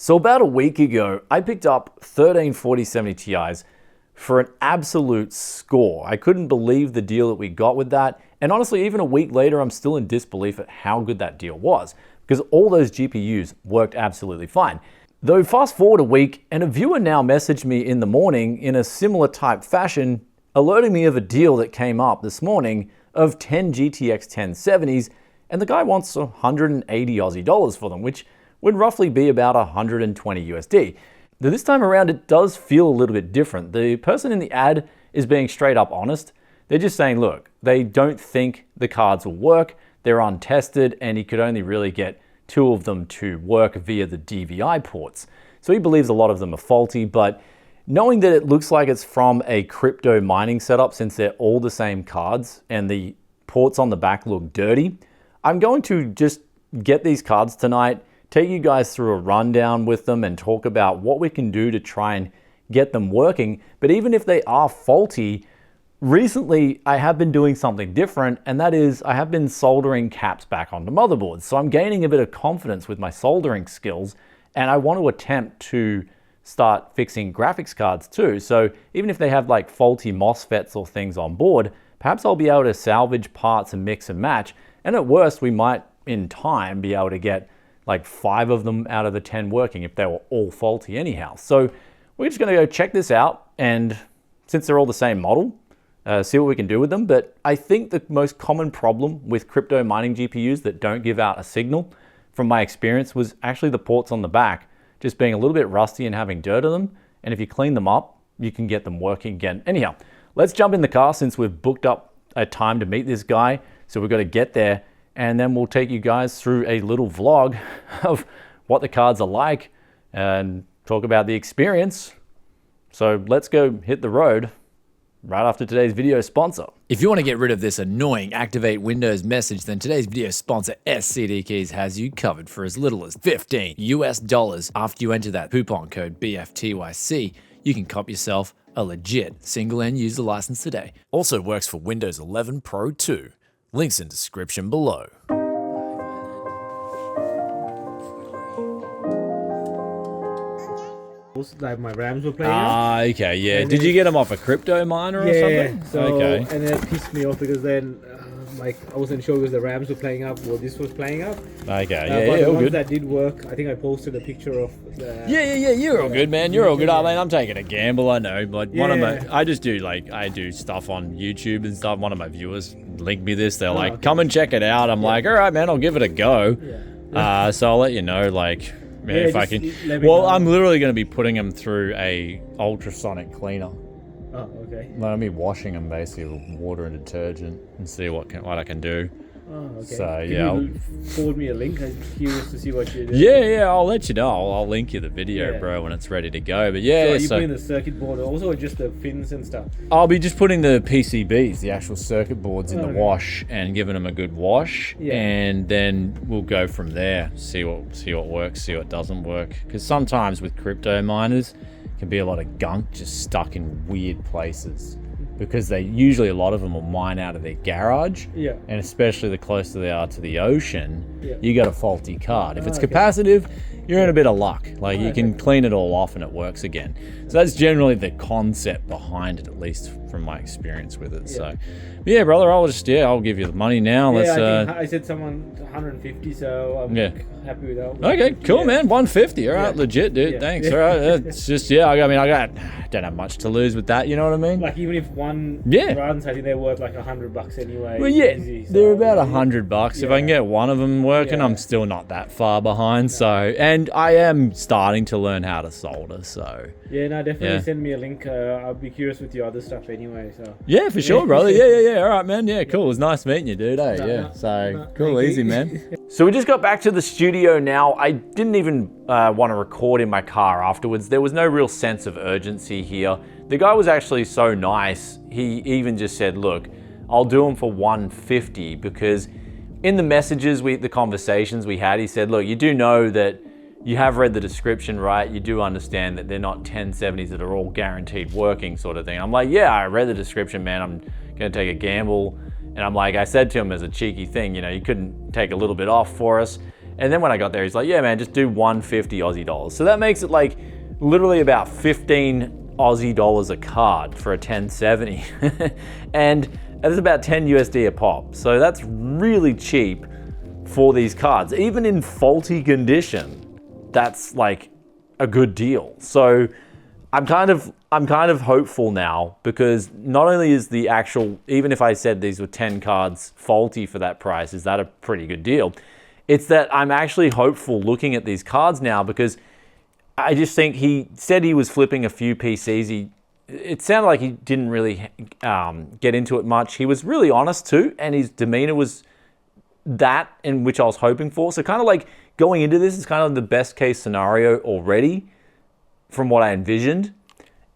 So about a week ago, I picked up 13 4070 Ti's for an absolute score. I couldn't believe the deal that we got with that. And honestly, even a week later, I'm still in disbelief at how good that deal was, because all those GPUs worked absolutely fine. Though fast forward a week, and a viewer now messaged me in the morning in a similar type fashion, alerting me of a deal that came up this morning of 10 GTX 1070s, and the guy wants 180 Aussie dollars for them, which would roughly be about 120 USD. Now, this time around, it does feel a little bit different. The person in the ad is being straight up honest. They're just saying, look, they don't think the cards will work, they're untested, and he could only really get 2 of them to work via the DVI ports. So he believes a lot of them are faulty, but knowing that it looks like it's from a crypto mining setup, since they're all the same cards and the ports on the back look dirty, I'm going to just get these cards tonight, take you guys through a rundown with them and talk about what we can do to try and get them working. But even if they are faulty, recently I have been doing something different, and that is I have been soldering caps back onto motherboards. So I'm gaining a bit of confidence with my soldering skills, and I want to attempt to start fixing graphics cards too. So even if they have like faulty MOSFETs or things on board, perhaps I'll be able to salvage parts and mix and match. And at worst, we might in time be able to get like 5 of them out of the 10 working if they were all faulty anyhow. So we're just gonna go check this out, and since they're all the same model, see what we can do with them. But I think the most common problem with crypto mining GPUs that don't give out a signal, from my experience, was actually the ports on the back just being a little bit rusty and having dirt on them. And if you clean them up, you can get them working again. Anyhow, let's jump in the car since we've booked up a time to meet this guy. So we've got to get there, and then we'll take you guys through a little vlog of what the cards are like and talk about the experience. So let's go hit the road right after today's video sponsor. If you want to get rid of this annoying activate Windows message, then today's video sponsor SCD Keys has you covered for as little as $15 US. After you enter that coupon code BFTYC, you can cop yourself a legit single end user license today. Also works for Windows 11 Pro too. Links in description below. Like my RAMs were playing up. Okay, yeah. Did you get them off a crypto miner or something? Yeah, so, okay. And it pissed me off because then, like, I wasn't sure because the RAMs were playing up or this was playing up. Okay, but the all ones good. that did work, I think I posted a picture of the... Yeah, you're all good, man. You're all good. I mean, I'm taking a gamble, I know. Like, Yeah. I just do, like, I do stuff on YouTube and stuff. One of my viewers linked me this. They're like, okay. come and check it out. I'm like, all right, man, I'll give it a go. Yeah. So I'll let you know, like... Yeah, if I just can. let me Well, know. I'm literally going to be putting them through a ultrasonic cleaner. Oh, okay. Let me washing them basically with water and detergent and see what I can do. Oh, okay. So, Can yeah, you forward me a link? I'm curious to see what you do. Yeah, I'll let you know. I'll link you the video, Yeah. bro, when it's ready to go. But So yeah, are you putting the circuit board also, or just the fins and stuff? I'll be just putting the PCBs, the actual circuit boards, in the Okay. wash and giving them a good wash, Yeah. and then we'll go from there. See what works, see what doesn't work. Because sometimes with crypto miners, can be a lot of gunk just stuck in weird places. Because they usually, a lot of them will mine out of their garage, Yeah. and especially the closer they are to the ocean, Yeah. you got a faulty card. If it's Okay. capacitive, you're in a bit of luck. Like, you Okay. can clean it all off and it works again. So that's generally the concept behind it, at least from my experience with it. So, but yeah, brother, I'll give you the money now. Let's. Yeah, I think I said someone 150, so I'm happy with that. Okay, cool, Yeah. man. 150. All right, Yeah. legit, dude. Yeah. Thanks. Yeah. All right, it's just I don't have much to lose with that. You know what I mean? Like, even if one Yeah. runs, I think they're worth like $100 anyway. Well, yeah, easy, so, they're about yeah. $100. If I can Yeah. get one of them working, Yeah. I'm still not that far behind. So, and I am starting to learn how to solder. So, Yeah, no, definitely Yeah. send me a link. I'll be curious with your other stuff anyway. So yeah, for sure, brother. Yeah. All right, man. Yeah, cool. It was nice meeting you, dude. Hey, No, yeah. no, So no, cool, thank easy, you. man. So we just got back to the studio now. I didn't even want to record in my car afterwards. There was no real sense of urgency here. The guy was actually so nice. He even just said, look, I'll do them for 150, because in the messages, the conversations we had, he said, look, you do know that you have read the description, right? You do understand that they're not 1070s that are all guaranteed working sort of thing. I'm like, yeah, I read the description, man. I'm gonna take a gamble. And I'm like, I said to him as a cheeky thing, you couldn't take a little bit off for us. And then when I got there, he's like, yeah, man, just do 150 Aussie dollars. So that makes it like literally about 15 Aussie dollars a card for a 1070. And that's about 10 USD a pop. So that's really cheap for these cards. Even in faulty condition, that's like a good deal. So I'm kind of hopeful now, because not only is the actual, even if I said these were 10 cards faulty for that price, is that a pretty good deal? It's that I'm actually hopeful looking at these cards now, because I just think he said he was flipping a few PCs. It sounded like he didn't really get into it much. He was really honest too, and his demeanor was that in which I was hoping for. So kind of like going into this is kind of the best case scenario already from what I envisioned.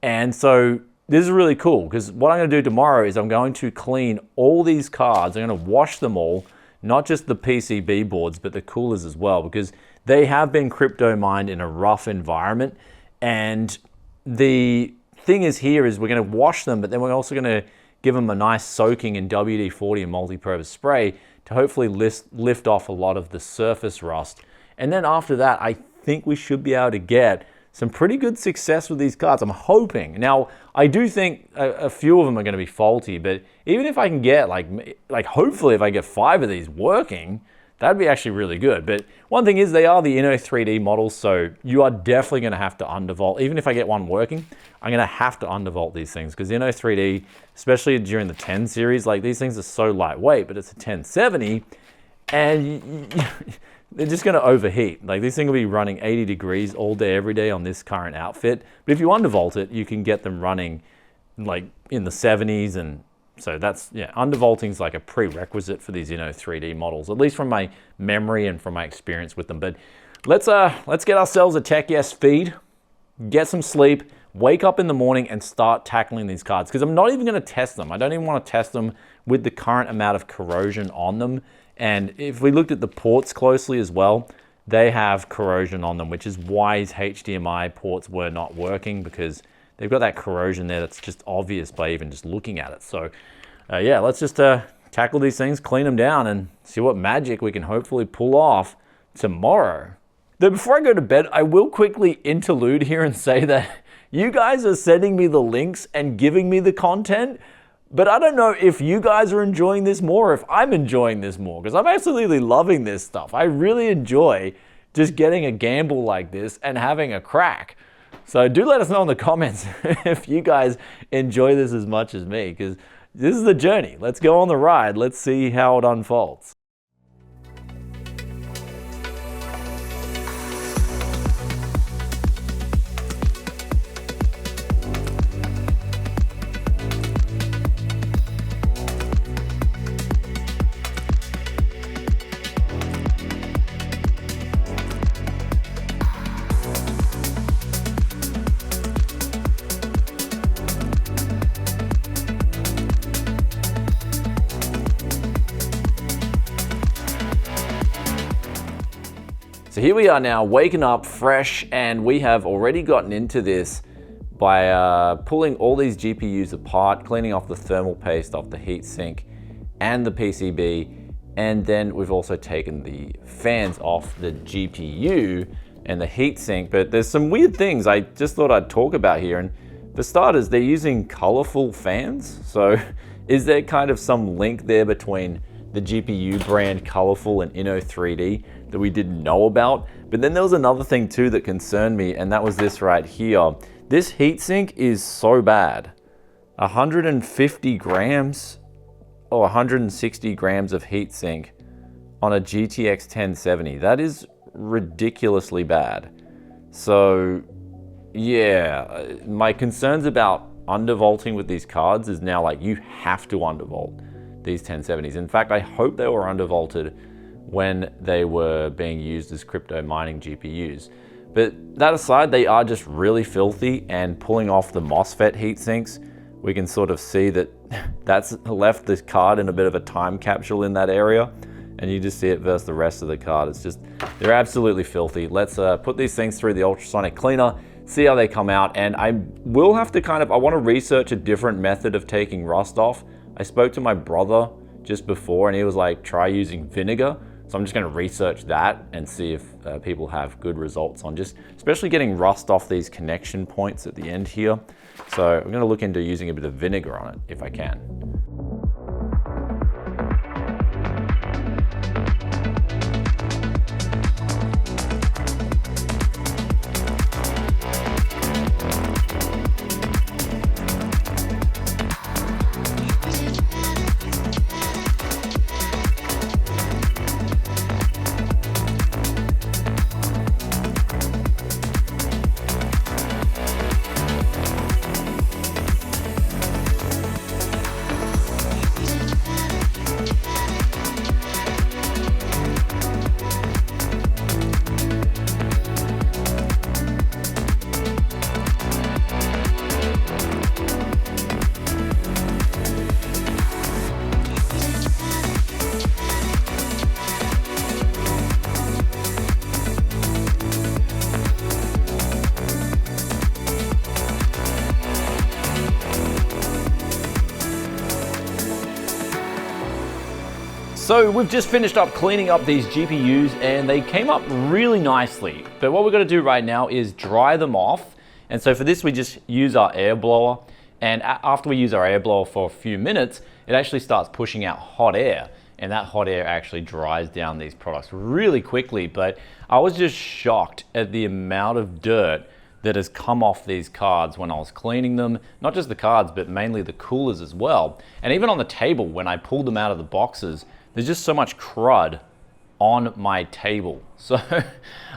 And so this is really cool, because what I'm going to do tomorrow is I'm going to clean all these cards. I'm going to wash them all, not just the PCB boards, but the coolers as well, because they have been crypto mined in a rough environment. And the thing is here is we're going to wash them, but then we're also going to give them a nice soaking in WD-40 and multi-purpose spray to hopefully lift off a lot of the surface rust. And then after that, I think we should be able to get some pretty good success with these cards. I'm hoping. Now, I do think a few of them are going to be faulty, but even if I can get like hopefully if I get 5 of these working, that'd be actually really good. But one thing is they are the Inno3D models, so you are definitely going to have to undervolt. Even if I get one working, I'm going to have to undervolt these things, because Inno3D, especially during the 10 series, like these things are so lightweight, but it's a 1070, and they're just going to overheat. Like these things will be running 80 degrees all day, every day on this current outfit. But if you undervolt it, you can get them running like in the 70s. And so that's, yeah, undervolting is like a prerequisite for these, 3D models, at least from my memory and from my experience with them. But let's get ourselves a Tech Yes feed, get some sleep, wake up in the morning and start tackling these cards, because I'm not even going to test them. I don't even want to test them with the current amount of corrosion on them. And if we looked at the ports closely as well, they have corrosion on them, which is why his HDMI ports were not working, because they've got that corrosion there that's just obvious by even just looking at it. So yeah, let's just tackle these things, clean them down, and see what magic we can hopefully pull off tomorrow. Though before I go to bed, I will quickly interlude here and say that you guys are sending me the links and giving me the content, but I don't know if you guys are enjoying this more or if I'm enjoying this more, because I'm absolutely loving this stuff. I really enjoy just getting a gamble like this and having a crack. So do let us know in the comments if you guys enjoy this as much as me, because this is the journey. Let's go on the ride. Let's see how it unfolds. So here we are now, waking up fresh, and we have already gotten into this by pulling all these GPUs apart, cleaning off the thermal paste off the heatsink and the PCB, and then we've also taken the fans off the GPU and the heatsink. But there's some weird things I just thought I'd talk about here. And for starters, they're using colorful fans. So is there kind of some link there between the GPU brand Colorful and Inno3D that we didn't know about? But then there was another thing too that concerned me, and that was this right here. This heatsink is so bad. 150 grams or 160 grams of heatsink on a GTX 1070. That is ridiculously bad. So yeah, my concerns about undervolting with these cards is now like you have to undervolt these 1070s. In fact, I hope they were undervolted when they were being used as crypto mining GPUs. But that aside, they are just really filthy, and pulling off the MOSFET heatsinks, we can sort of see that that's left this card in a bit of a time capsule in that area, and you just see it versus the rest of the card. It's just, they're absolutely filthy. Let's put these things through the ultrasonic cleaner, see how they come out, and I will have to I want to research a different method of taking rust off. I spoke to my brother just before, and he was like, try using vinegar. So I'm just gonna research that and see if people have good results on just, especially getting rust off these connection points at the end here. So I'm gonna look into using a bit of vinegar on it if I can. So we've just finished up cleaning up these GPUs and they came up really nicely. But what we're gonna do right now is dry them off. And so for this, we just use our air blower. And after we use our air blower for a few minutes, it actually starts pushing out hot air. And that hot air actually dries down these products really quickly. But I was just shocked at the amount of dirt that has come off these cards when I was cleaning them. Not just the cards, but mainly the coolers as well. And even on the table, when I pulled them out of the boxes, there's just so much crud on my table. So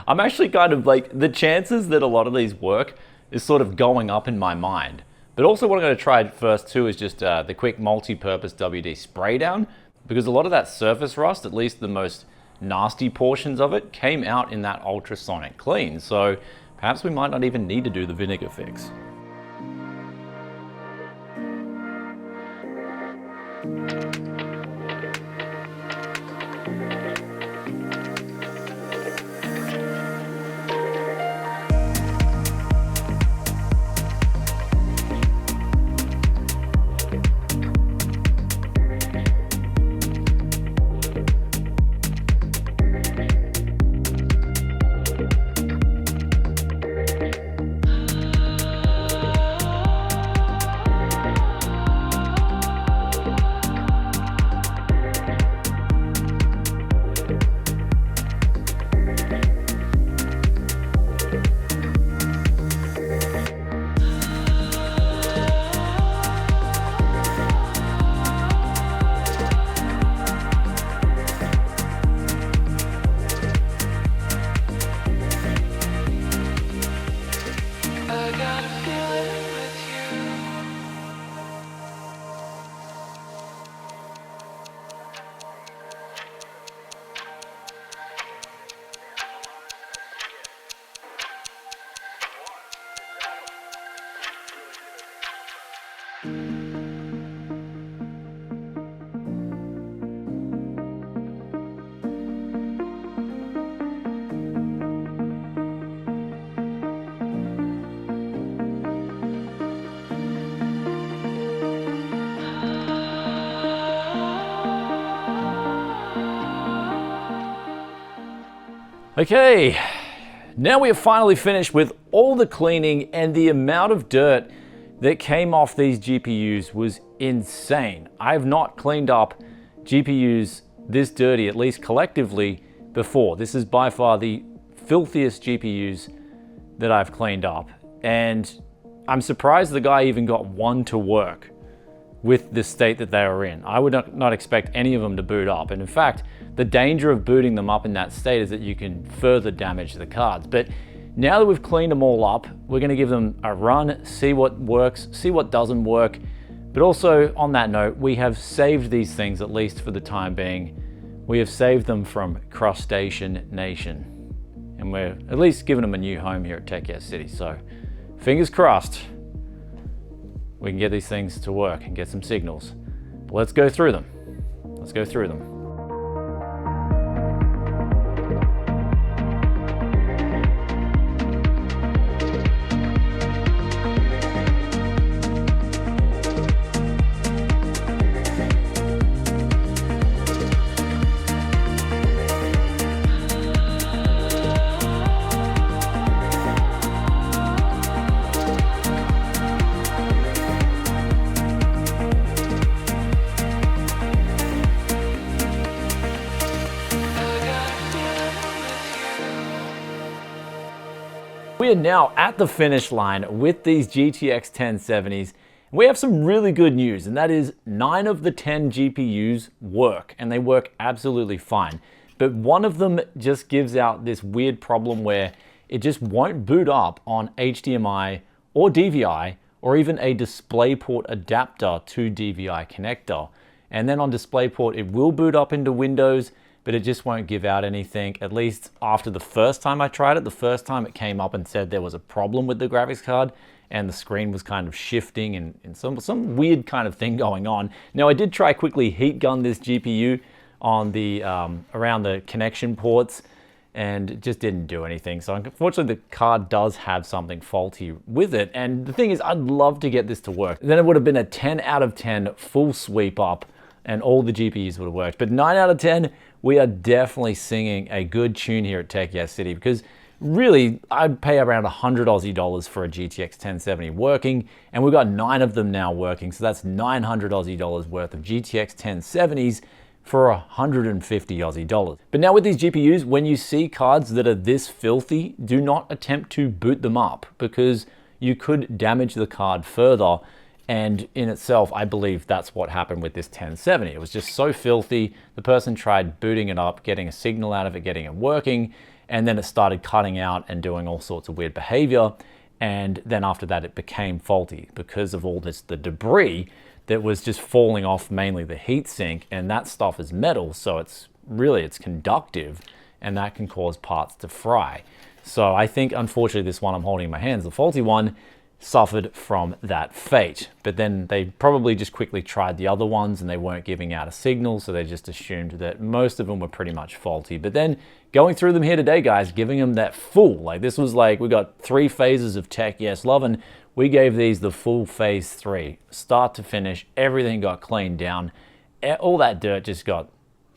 I'm actually kind of like, the chances that a lot of these work is sort of going up in my mind. But also what I'm gonna try first too is just the quick multi-purpose WD spray down, because a lot of that surface rust, at least the most nasty portions of it, came out in that ultrasonic clean. So perhaps we might not even need to do the vinegar fix. Okay, now we have finally finished with all the cleaning, and the amount of dirt that came off these GPUs was insane. I have not cleaned up GPUs this dirty, at least collectively, before. This is by far the filthiest GPUs that I've cleaned up. And I'm surprised the guy even got one to work with the state that they were in. I would not expect any of them to boot up. And in fact, the danger of booting them up in that state is that you can further damage the cards. But now that we've cleaned them all up, we're gonna give them a run, see what works, see what doesn't work. But also on that note, we have saved these things, at least for the time being. We have saved them from Crustacean Nation. And we're at least giving them a new home here at Tech City. So fingers crossed, we can get these things to work and get some signals. But let's go through them. Let's go through them. We are now at the finish line with these GTX 1070s. We have some really good news, and that is 9 of the 10 GPUs work, and they work absolutely fine. But one of them just gives out this weird problem where it just won't boot up on HDMI or DVI, or even a DisplayPort adapter to DVI connector. And then on DisplayPort, it will boot up into Windows, but it just won't give out anything, at least after the first time I tried it. The first time it came up and said there was a problem with the graphics card and the screen was kind of shifting and some weird kind of thing going on. Now I did try quickly heat gun this GPU on the around the connection ports, and it just didn't do anything. So unfortunately the card does have something faulty with it. And the thing is, I'd love to get this to work. Then it would have been a 10 out of 10 full sweep up and all the GPUs would have worked. But 9 out of 10, we are definitely singing a good tune here at Tech Yes City, because really I'd pay around 100 Aussie dollars for a GTX 1070 working, and we've got 9 of them now working. So that's 900 Aussie dollars worth of GTX 1070s for 150 Aussie dollars. But now with these GPUs, when you see cards that are this filthy, do not attempt to boot them up, because you could damage the card further. And in itself, I believe that's what happened with this 1070. It was just so filthy. The person tried booting it up, getting a signal out of it, getting it working, and then it started cutting out and doing all sorts of weird behavior. And then after that, it became faulty because of all the debris that was just falling off, mainly the heatsink, and that stuff is metal, so it's conductive, and that can cause parts to fry. So I think, unfortunately, this one I'm holding in my hands, the faulty one, suffered from that fate. But then they probably just quickly tried the other ones and they weren't giving out a signal, so they just assumed that most of them were pretty much faulty. But then going through them here today, guys, giving them that full, like this was like, we got 3 phases of Tech Yes Lovin'. We gave these the full phase 3, start to finish. Everything got cleaned down. All that dirt just got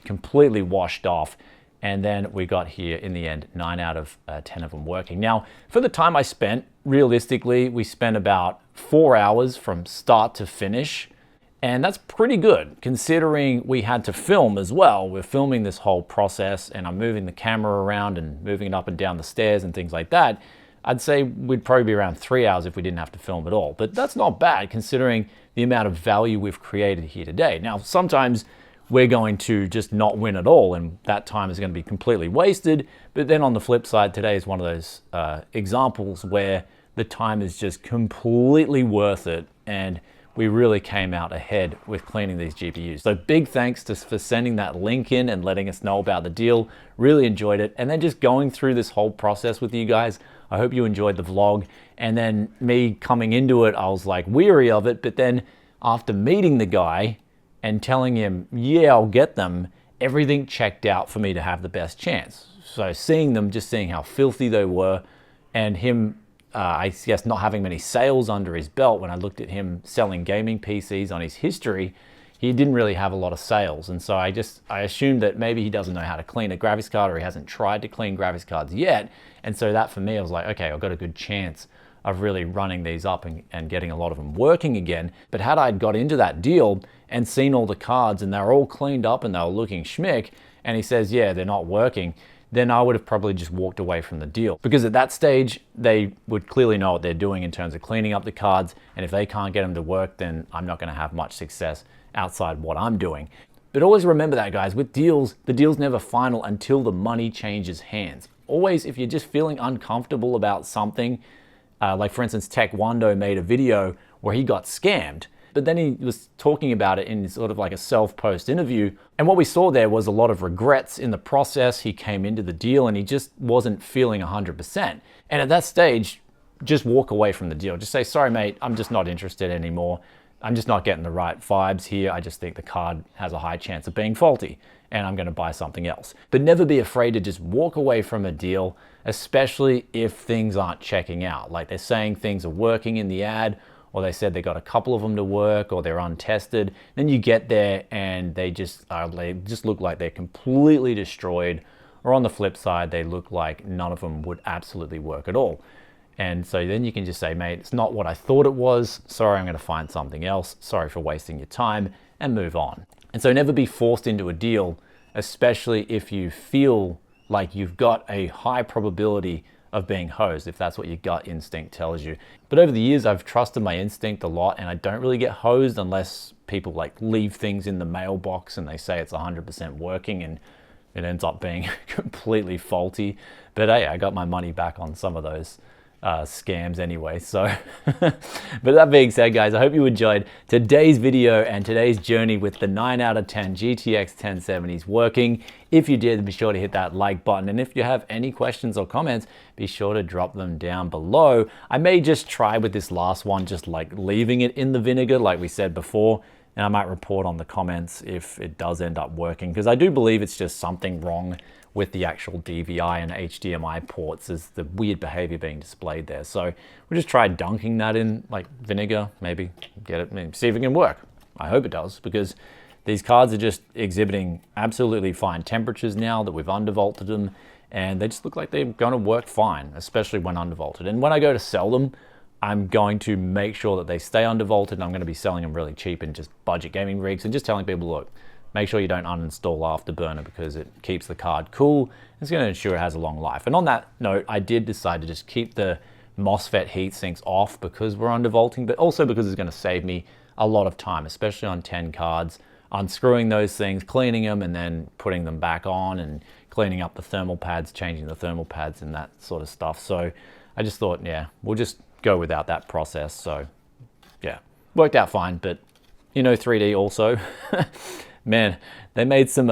completely washed off. And then we got here in the end, 9 out of 10 of them working. Now, for the time I spent, realistically, we spent about 4 hours from start to finish. And that's pretty good, considering we had to film as well. We're filming this whole process, and I'm moving the camera around and moving it up and down the stairs and things like that. I'd say we'd probably be around 3 hours if we didn't have to film at all. But that's not bad, considering the amount of value we've created here today. Now, sometimes we're going to just not win at all, and that time is going to be completely wasted. But then on the flip side, today is one of those examples where the time is just completely worth it, and we really came out ahead with cleaning these GPUs. So big thanks for sending that link in and letting us know about the deal. Really enjoyed it. And then just going through this whole process with you guys. I hope you enjoyed the vlog. And then me coming into it, I was like weary of it. But then after meeting the guy and telling him, yeah, I'll get them, everything checked out for me to have the best chance. So seeing them, just seeing how filthy they were, and him, I guess, not having many sales under his belt. When I looked at him selling gaming PCs on his history, he didn't really have a lot of sales. And so I assumed that maybe he doesn't know how to clean a graphics card, or he hasn't tried to clean graphics cards yet. And so that for me, I was like, okay, I've got a good chance of really running these up and getting a lot of them working again. But had I got into that deal and seen all the cards and they were all cleaned up and they were looking schmick, and he says, yeah, they're not working, then I would have probably just walked away from the deal. Because at that stage, they would clearly know what they're doing in terms of cleaning up the cards, and if they can't get them to work, then I'm not gonna have much success outside what I'm doing. But always remember that, guys, with deals, the deal's never final until the money changes hands. Always, if you're just feeling uncomfortable about something, like for instance, Taekwondo made a video where he got scammed, but then he was talking about it in sort of like a self-post interview. And what we saw there was a lot of regrets in the process. He came into the deal and he just wasn't feeling 100%. And at that stage, just walk away from the deal. Just say, sorry, mate, I'm just not interested anymore. I'm just not getting the right vibes here. I just think the card has a high chance of being faulty, and I'm gonna buy something else. But never be afraid to just walk away from a deal, especially if things aren't checking out. Like they're saying things are working in the ad, or they said they got a couple of them to work, or they're untested. Then you get there and they just look like they're completely destroyed. Or on the flip side, they look like none of them would absolutely work at all. And so then you can just say, mate, it's not what I thought it was. Sorry, I'm gonna find something else. Sorry for wasting your time, and move on. And so never be forced into a deal, especially if you feel like you've got a high probability of being hosed, if that's what your gut instinct tells you. But over the years, I've trusted my instinct a lot, and I don't really get hosed unless people like leave things in the mailbox and they say it's 100% working and it ends up being completely faulty. But hey, I got my money back on some of those scams anyway. So, but that being said, guys, I hope you enjoyed today's video and today's journey with the 9 out of 10 GTX 1070s working. If you did, be sure to hit that like button. And if you have any questions or comments, be sure to drop them down below. I may just try with this last one, just like leaving it in the vinegar, like we said before. And I might report on the comments if it does end up working, because I do believe it's just something wrong with the actual DVI and HDMI ports, is the weird behavior being displayed there. So we'll just try dunking that in like vinegar, maybe get it, maybe see if it can work. I hope it does, because these cards are just exhibiting absolutely fine temperatures now that we've undervolted them, and they just look like they're gonna work fine, especially when undervolted. And when I go to sell them, I'm going to make sure that they stay undervolted, and I'm going to be selling them really cheap in just budget gaming rigs, and just telling people, look, make sure you don't uninstall Afterburner because it keeps the card cool. It's going to ensure it has a long life. And on that note, I did decide to just keep the MOSFET heat sinks off because we're undervolting, but also because it's going to save me a lot of time, especially on 10 cards, unscrewing those things, cleaning them, and then putting them back on and cleaning up the thermal pads, changing the thermal pads and that sort of stuff. So I just thought, yeah, we'll just go without that process. So yeah, worked out fine. But you know, 3D also, man, they made some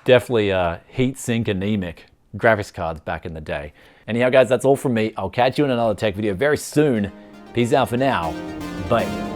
definitely heat sink anemic graphics cards back in the day. Anyhow, guys, that's all from me. I'll catch you in another tech video very soon. Peace out for now. Bye.